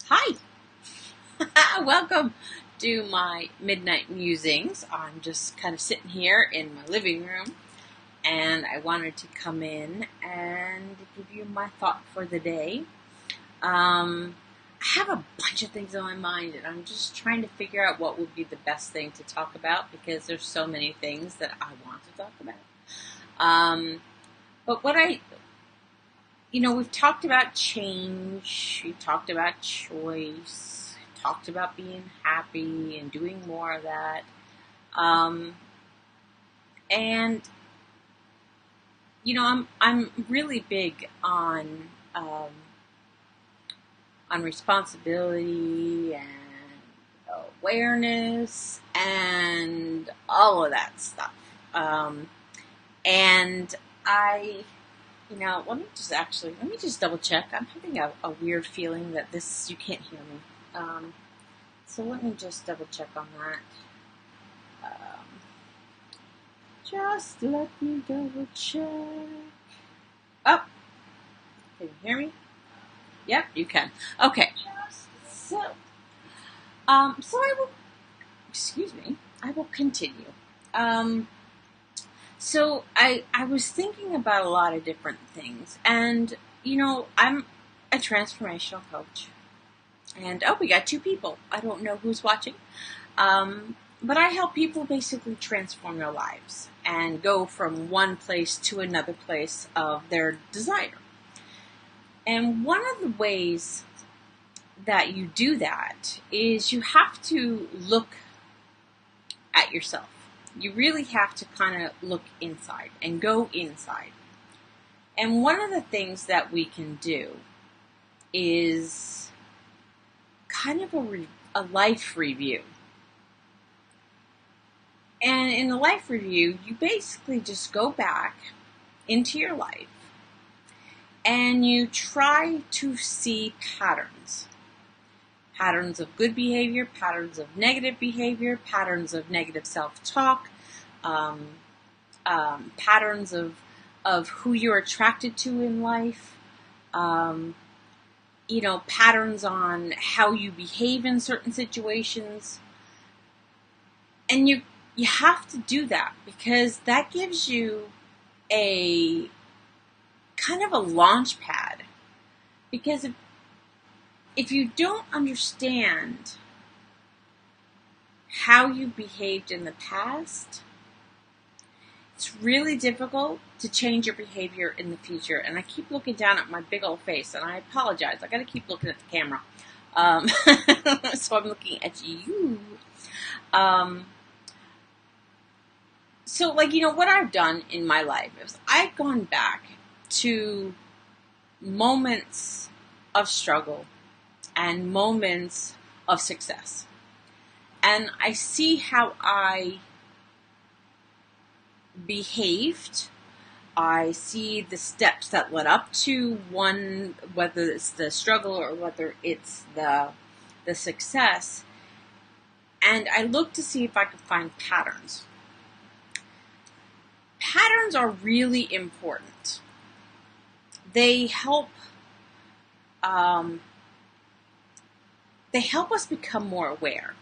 Hi, welcome to my midnight musings. I'm just kind of sitting here in my living room, and I wanted to come in and give you my thought for the day. I have a bunch of things on my mind, and I'm just trying to figure out what would be the best thing to talk about because there's so many things that I want to talk about. But we've talked about change, we've talked about choice, talked about being happy and doing more of that. And I'm really big on responsibility and awareness and all of that stuff. And I let me just double check. I'm having a weird feeling that you can't hear me. So let me just double check on that. Just let me double check. Oh, can you hear me? Yep, you can. Okay. So I will, I will continue. So I was thinking about a lot of different things, and I'm a transformational coach, and we got two people. I don't know who's watching, but I help people basically transform their lives and go from one place to another place of their desire. And one of the ways that you do that is you have to look at yourself. You really have to kind of look inside and go inside. And one of the things that we can do is kind of a life review. And in a life review, you basically just go back into your life and you try to see patterns. Patterns of good behavior, patterns of negative behavior, patterns of negative self-talk, patterns of who you're attracted to in life, patterns on how you behave in certain situations. And you have to do that because that gives you a kind of a launch pad. Because if you don't understand how you behaved in the past, it's really difficult to change your behavior in the future. And I keep looking down at my big old face, and I apologize. I got to keep looking at the camera. So I'm looking at you. So what I've done in my life is I've gone back to moments of struggle and moments of success. And I see how I behaved. I see the steps that led up to one, whether it's the struggle or whether it's the success. And I look to see if I could find patterns. Patterns are really important. They help us become more aware.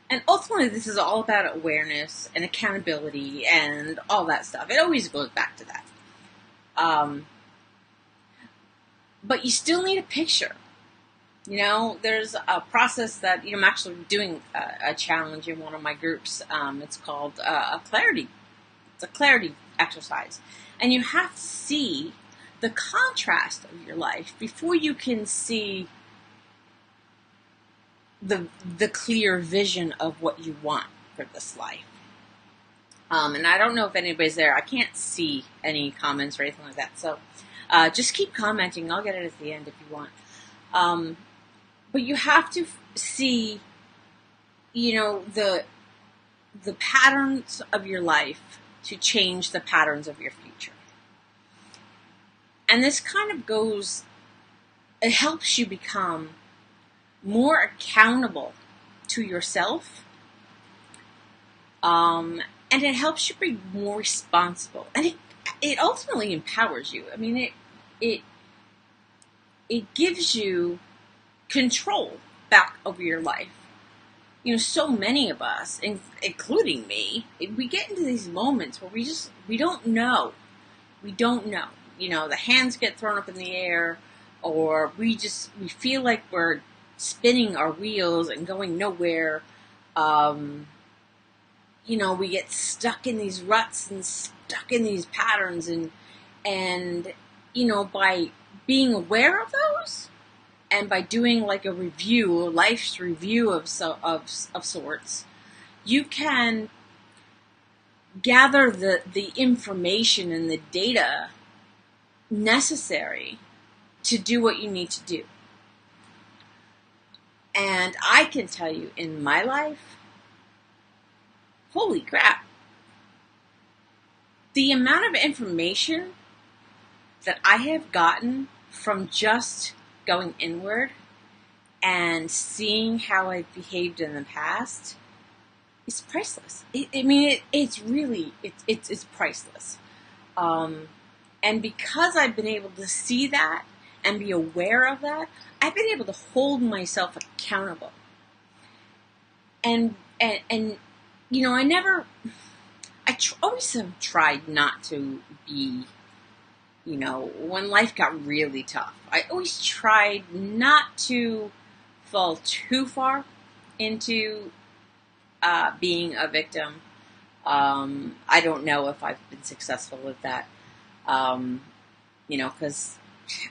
And ultimately, this is all about awareness and accountability and all that stuff. It always goes back to that. But you still need a picture. There's a process that I'm actually doing a challenge in one of my groups. It's called a clarity. It's a clarity exercise. And you have to see the contrast of your life before you can see the clear vision of what you want for this life. And I don't know if anybody's there. I can't see any comments or anything like that. So just keep commenting. I'll get it at the end if you want. But you have to see, the patterns of your life to change the patterns of your future. And this kind of it helps you become more accountable to yourself, and it helps you be more responsible, and it ultimately empowers you. I mean, it gives you control back over your life, so many of us, including me, we get into these moments where we don't know. We don't know. The hands get thrown up in the air, or we feel like we're spinning our wheels and going nowhere. We get stuck in these ruts and stuck in these patterns, and by being aware of those, and by doing like a life's review of sorts, you can gather the information and the data necessary to do what you need to do. And I can tell you, in my life, holy crap, the amount of information that I have gotten from just going inward and seeing how I've behaved in the past is priceless. It's really priceless. And because I've been able to see that and be aware of that, I've been able to hold myself accountable. And always have tried not to be, when life got really tough, I always tried not to fall too far into being a victim. I don't know if I've been successful with that. Because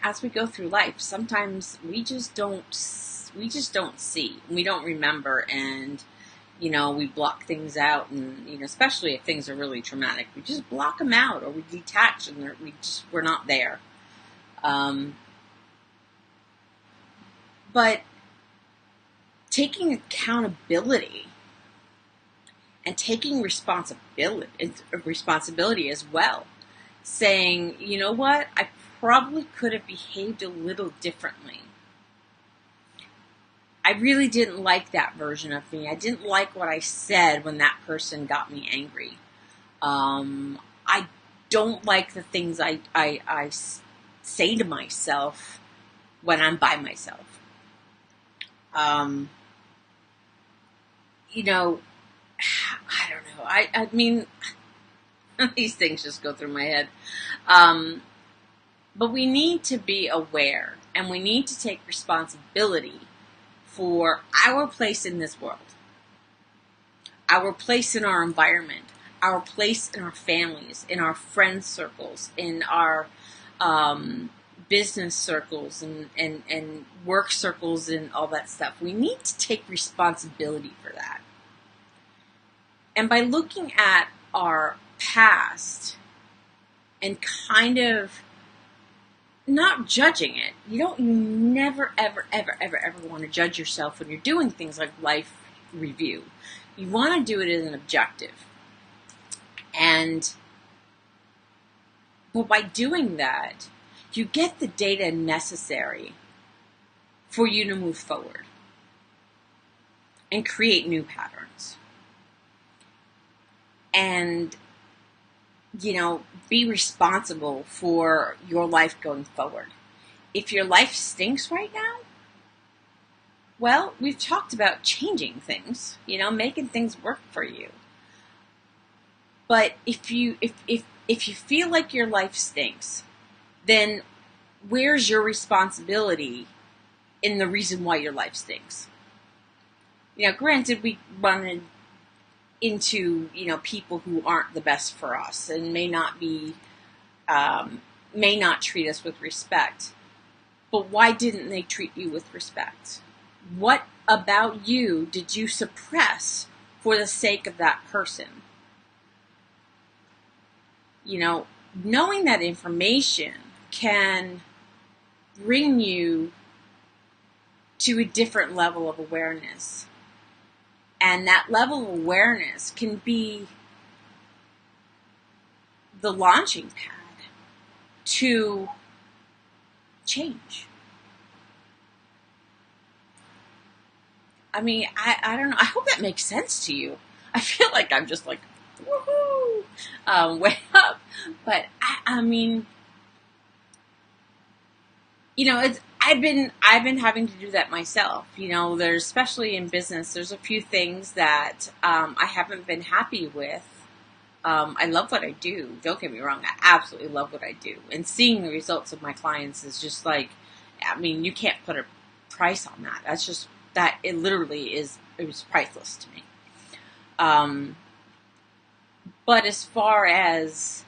as we go through life, sometimes we just don't see, we don't remember, and we block things out, and especially if things are really traumatic, we just block them out, or we detach, and we're not there. But taking accountability and taking responsibility as well, saying, you know what, I probably could have behaved a little differently. I really didn't like that version of me. I didn't like what I said when that person got me angry. I don't like the things I say to myself when I'm by myself. I don't know. I mean, these things just go through my head. But we need to be aware, and we need to take responsibility for our place in this world, our place in our environment, our place in our families, in our friend circles, in our business circles and work circles and all that stuff. We need to take responsibility for that. And by looking at our past and kind of not judging it, you never, ever, ever, ever, ever want to judge yourself when you're doing things like life review. You want to do it as an objective. But by doing that, you get the data necessary for you to move forward and create new patterns. And, be responsible for your life going forward. If your life stinks right now, well, we've talked about changing things, making things work for you. But if you feel like your life stinks, then where's your responsibility in the reason why your life stinks? Granted, we run into, people who aren't the best for us and may not treat us with respect. But why didn't they treat you with respect? What about you did you suppress for the sake of that person? Knowing that information can bring you to a different level of awareness. And that level of awareness can be the launching pad to change. I mean, I don't know. I hope that makes sense to you. I feel like I'm just like, woohoo, way up. But I mean, I I've been having to do that myself. There's, especially in business, there's a few things that I haven't been happy with. I love what I do. Don't get me wrong. I absolutely love what I do. And seeing the results of my clients is just like, you can't put a price on that. That's just, that it literally is, it was priceless to me. But as far as,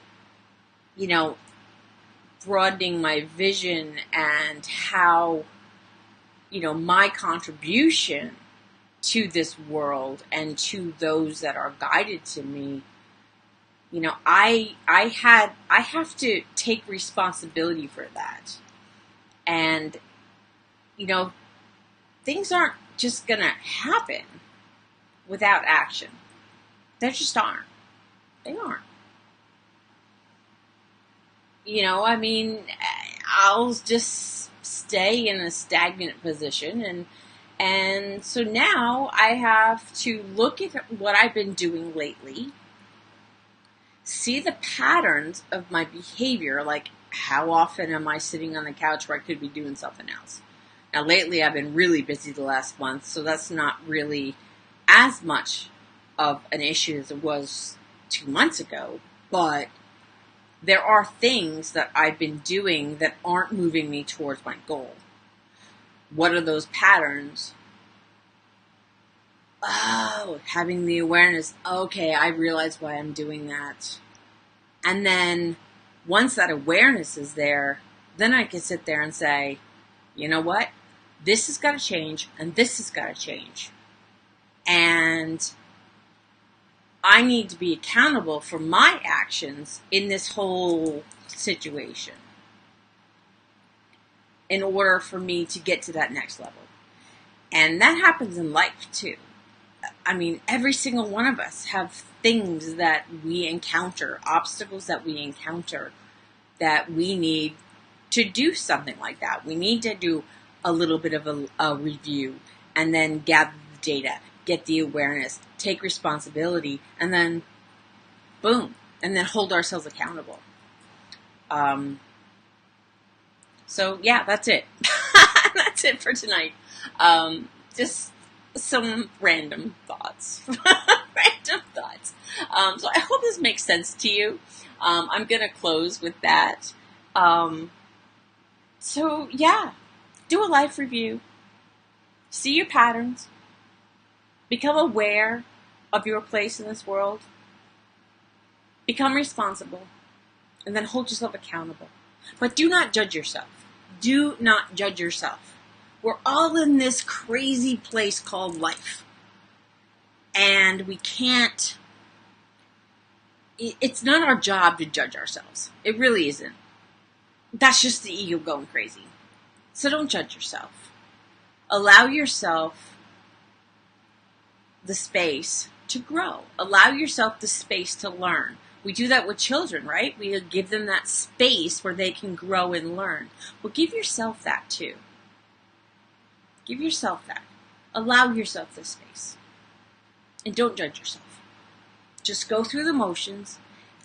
broadening my vision and how, my contribution to this world and to those that are guided to me, I have to take responsibility for that. And, things aren't just gonna happen without action. They just aren't. They aren't. I'll just stay in a stagnant position, and so now I have to look at what I've been doing lately, see the patterns of my behavior, like how often am I sitting on the couch where I could be doing something else. Now lately I've been really busy the last month, so that's not really as much of an issue as it was 2 months ago, but there are things that I've been doing that aren't moving me towards my goal. What are those patterns? Oh, having the awareness, okay, I realize why I'm doing that. And then once that awareness is there, then I can sit there and say, you know what? This has got to change, and this has got to change. And I need to be accountable for my actions in this whole situation in order for me to get to that next level. And that happens in life too. Every single one of us have things that we encounter, obstacles that we encounter, that we need to do something like that. We need to do a little bit of a review and then gather the data, get the awareness, take responsibility, and then boom, and then hold ourselves accountable. So yeah, that's it. That's it for tonight. Just some random thoughts. So I hope this makes sense to you. I'm going to close with that. So yeah, do a life review. See your patterns. Become aware of your place in this world. Become responsible. And then hold yourself accountable. But do not judge yourself. Do not judge yourself. We're all in this crazy place called life. And we can't... It's not our job to judge ourselves. It really isn't. That's just the ego going crazy. So don't judge yourself. Allow yourself the space to grow. Allow yourself the space to learn. We do that with children, right? We give them that space where they can grow and learn. Well, give yourself that too. Give yourself that. Allow yourself this space. And don't judge yourself. Just go through the motions,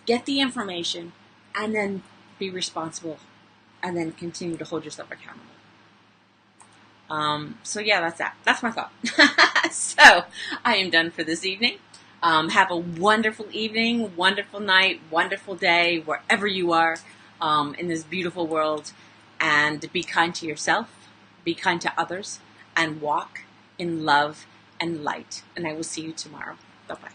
get the information, and then be responsible, and then continue to hold yourself accountable. So yeah, that's that. That's my thought. So I am done for this evening. Have a wonderful evening, wonderful night, wonderful day, wherever you are in this beautiful world. And be kind to yourself, be kind to others, and walk in love and light. And I will see you tomorrow. Bye-bye.